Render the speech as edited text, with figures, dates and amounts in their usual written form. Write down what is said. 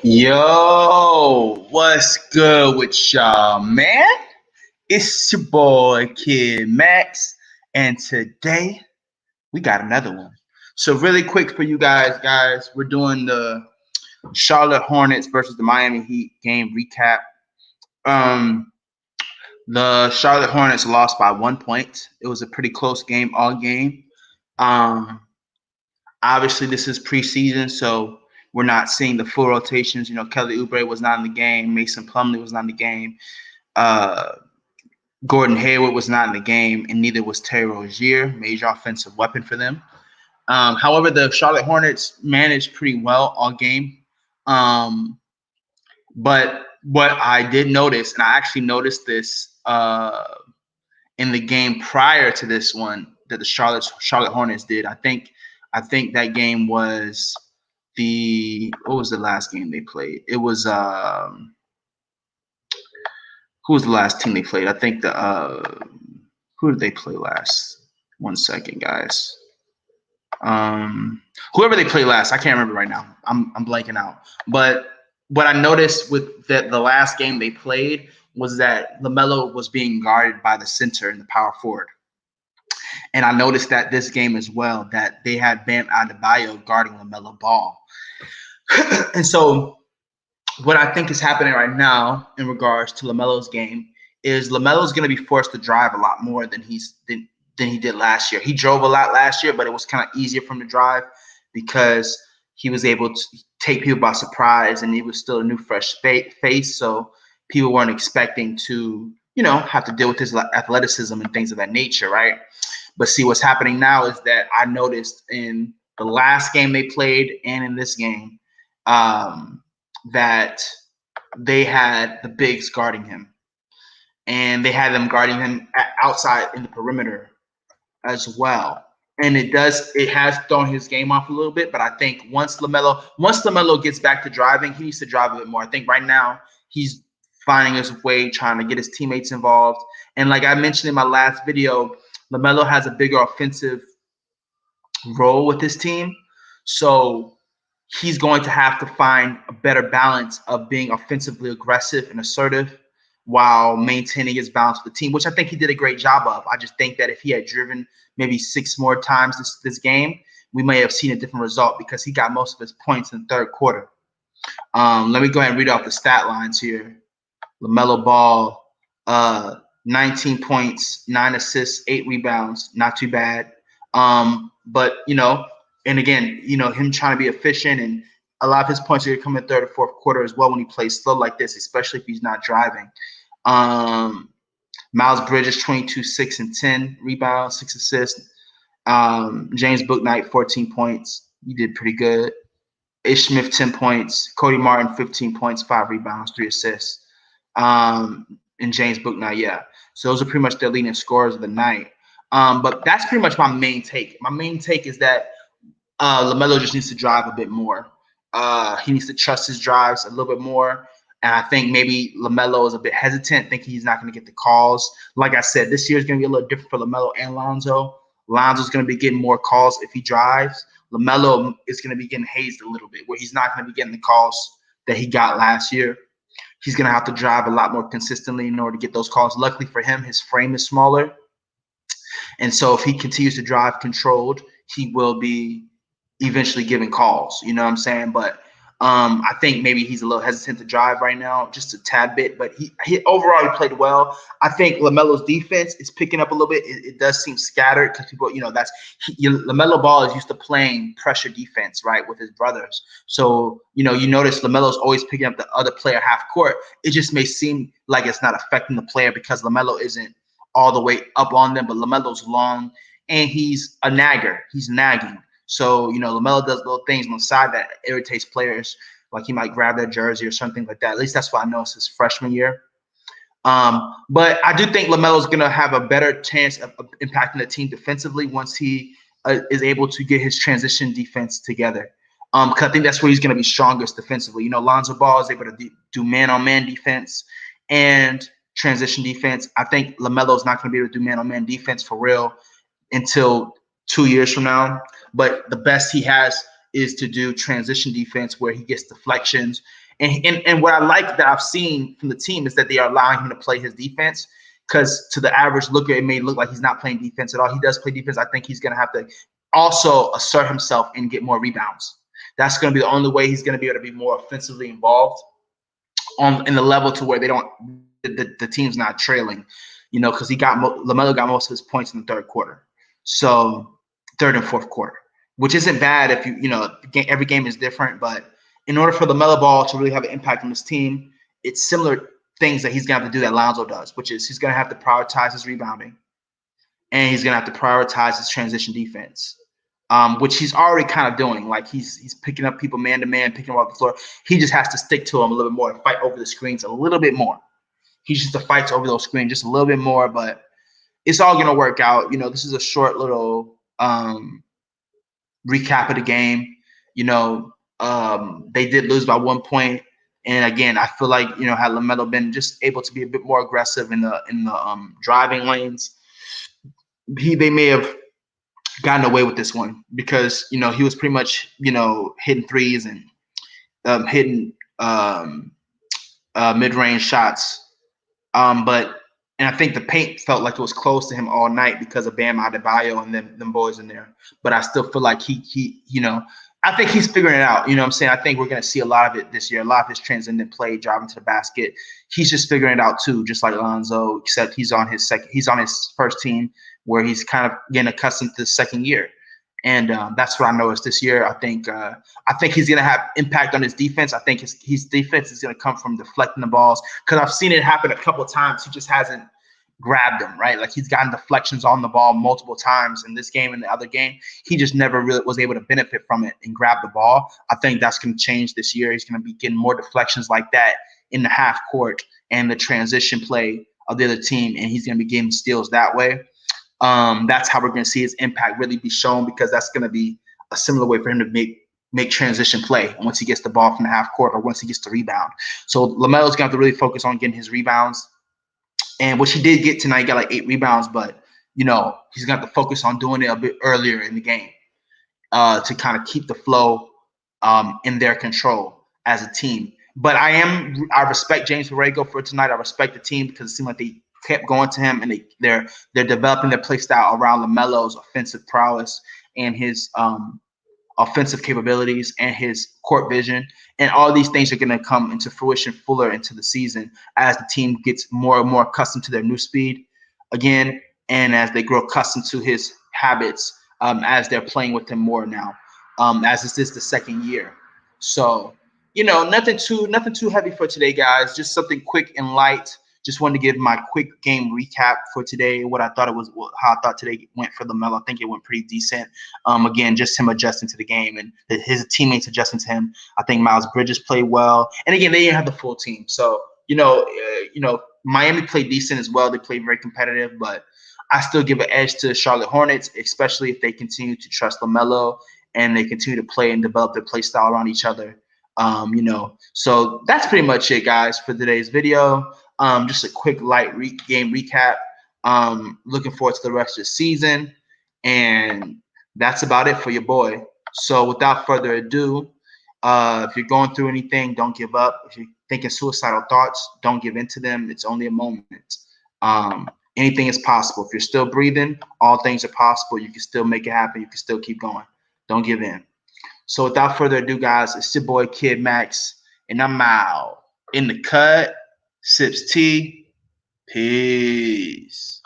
Yo, what's good with y'all, man? It's your boy, Kid Max, and today we got another one. So, really quick for you guys, we're doing the Charlotte Hornets versus the Miami Heat game recap. Um, the Charlotte Hornets lost by 1 point. It was a pretty close game all game. Um, Obviously, this is preseason, so we're not seeing the full rotations. Kelly Oubre was not in the game. Mason Plumlee was not in the game. Uh, Gordon Hayward was not in the game, and neither was Terry Rozier, major offensive weapon for them. However, the Charlotte Hornets managed pretty well all game. But what I did notice, and I actually noticed this in the game prior to this one that the Charlotte Hornets did. I think that game was what was the last game they played? It was who was the last team they played? I think who did they play last? 1 second, guys. Whoever they played last, I can't remember right now. I'm blanking out. But what I noticed with the last game they played was that LaMelo was being guarded by the center and the power forward. And I noticed that this game as well, that they had Bam Adebayo guarding LaMelo Ball. And so what I think is happening right now in regards to LaMelo's game is LaMelo's going to be forced to drive a lot more than he did last year. He drove a lot last year, but it was kind of easier for him to drive because he was able to take people by surprise, and he was still a new, fresh face. So people weren't expecting to, have to deal with his athleticism and things of that nature, right? But see, what's happening now is that I noticed in the last game they played and in this game that they had the bigs guarding him, and they had them guarding him outside in the perimeter as well. And it has thrown his game off a little bit, but I think once LaMelo gets back to driving, he needs to drive a bit more. I think right now he's finding his way, trying to get his teammates involved. And like I mentioned in my last video, LaMelo has a bigger offensive role with this team. So he's going to have to find a better balance of being offensively aggressive and assertive while maintaining his balance with the team, which I think he did a great job of. I just think that if he had driven maybe 6 more times this game, we may have seen a different result because he got most of his points in the third quarter. Let me go ahead and read off the stat lines here. LaMelo Ball, 19 points, 9 assists, 8 rebounds. Not too bad. But, and again, him trying to be efficient, and a lot of his points are going to come in third or fourth quarter as well when he plays slow like this, especially if he's not driving. Miles Bridges, 22, 6, and 10 rebounds, 6 assists. James Bouknight, 14 points. He did pretty good. Ish Smith, 10 points. Cody Martin, 15 points, 5 rebounds, 3 assists. And James Bouknight, yeah. So those are pretty much their leading scorers of the night. But that's pretty much my main take. My main take is that LaMelo just needs to drive a bit more. He needs to trust his drives a little bit more. And I think maybe LaMelo is a bit hesitant, thinking he's not going to get the calls. Like I said, this year is going to be a little different for LaMelo and Lonzo. Lonzo's going to be getting more calls if he drives. LaMelo is going to be getting hazed a little bit, where he's not going to be getting the calls that he got last year. He's going to have to drive a lot more consistently in order to get those calls. Luckily for him, his frame is smaller. And so if he continues to drive controlled, he will be eventually giving calls. You know what I'm saying? But I think maybe he's a little hesitant to drive right now, just a tad bit. But he overall, he played well. I think LaMelo's defense is picking up a little bit. It does seem scattered because people, LaMelo Ball is used to playing pressure defense, right, with his brothers. So, you notice LaMelo's always picking up the other player half court. It just may seem like it's not affecting the player because LaMelo isn't all the way up on them, but LaMelo's long and he's a nagger. He's nagging. So, LaMelo does little things on the side that irritates players. Like he might grab their jersey or something like that. At least that's what I noticed his freshman year. But I do think LaMelo's going to have a better chance of impacting the team defensively once he is able to get his transition defense together. Because I think that's where he's going to be strongest defensively. Lonzo Ball is able to do man-on-man defense and transition defense. I think LaMelo's not going to be able to do man-on-man defense for real until 2 years from now. But the best he has is to do transition defense where he gets deflections And what I like that I've seen from the team is that they are allowing him to play his defense. Because to the average looker, it may look like he's not playing defense at all. He does play defense. I think he's going to have to also assert himself and get more rebounds. That's going to be the only way he's going to be able to be more offensively involved in the level to where the team's not trailing, because LaMelo got most of his points in the third quarter. So third and fourth quarter, which isn't bad if every game is different, but in order for LaMelo Ball to really have an impact on this team, it's similar things that he's going to have to do that Lonzo does, which is he's going to have to prioritize his rebounding and he's going to have to prioritize his transition defense, which he's already kind of doing. Like he's picking up people man to man, picking them off the floor. He just has to stick to them a little bit more and fight over the screens a little bit more. He just fights over those screens just a little bit more, but it's all going to work out. This is a short little recap of the game. They did lose by 1 point. And again, I feel like, had LaMelo been just able to be a bit more aggressive in the driving lanes, they may have gotten away with this one because, he was pretty much, hitting threes and hitting mid-range shots. And I think the paint felt like it was close to him all night because of Bam Adebayo and them boys in there. But I still feel like he I think he's figuring it out. You know what I'm saying? I think we're going to see a lot of it this year, a lot of his transcendent play, driving to the basket. He's just figuring it out too, just like Lonzo, except he's on his first team where he's kind of getting accustomed to the second year. And that's what I noticed this year. I think he's going to have impact on his defense. I think his defense is going to come from deflecting the balls because I've seen it happen a couple of times. He just hasn't grabbed them, right? Like he's gotten deflections on the ball multiple times in this game and the other game. He just never really was able to benefit from it and grab the ball. I think that's going to change this year. He's going to be getting more deflections like that in the half court and the transition play of the other team, and he's going to be getting steals that way. That's how we're going to see his impact really be shown because that's going to be a similar way for him to make transition play once he gets the ball from the half court or once he gets the rebound. So LaMelo's going to have to really focus on getting his rebounds. And which he did get tonight, he got like 8 rebounds, but, he's going to have to focus on doing it a bit earlier in the game to kind of keep the flow in their control as a team. But I respect James Borrego for tonight. I respect the team because it seemed like they kept going to him and they're developing their play style around LaMelo's offensive prowess and his offensive capabilities and his court vision. And all these things are going to come into fruition fuller into the season as the team gets more and more accustomed to their new speed again, and as they grow accustomed to his habits as they're playing with him more now, as this is the second year. So, nothing too heavy for today, guys. Just something quick and light. Just wanted to give my quick game recap for today, how I thought today went for LaMelo. I think it went pretty decent. Again, just him adjusting to the game and his teammates adjusting to him. I think Miles Bridges played well. And again, they didn't have the full team. So, Miami played decent as well. They played very competitive, but I still give an edge to the Charlotte Hornets, especially if they continue to trust LaMelo and they continue to play and develop their play style around each other. So that's pretty much it, guys, for today's video. Just a quick light game recap. Looking forward to the rest of the season. And that's about it for your boy. So without further ado, if you're going through anything, don't give up. If you're thinking suicidal thoughts, don't give in to them. It's only a moment. Anything is possible. If you're still breathing, all things are possible. You can still make it happen. You can still keep going. Don't give in. So without further ado, guys, it's your boy Kid Max, and I'm out. In the cut. Sips tea. Peace.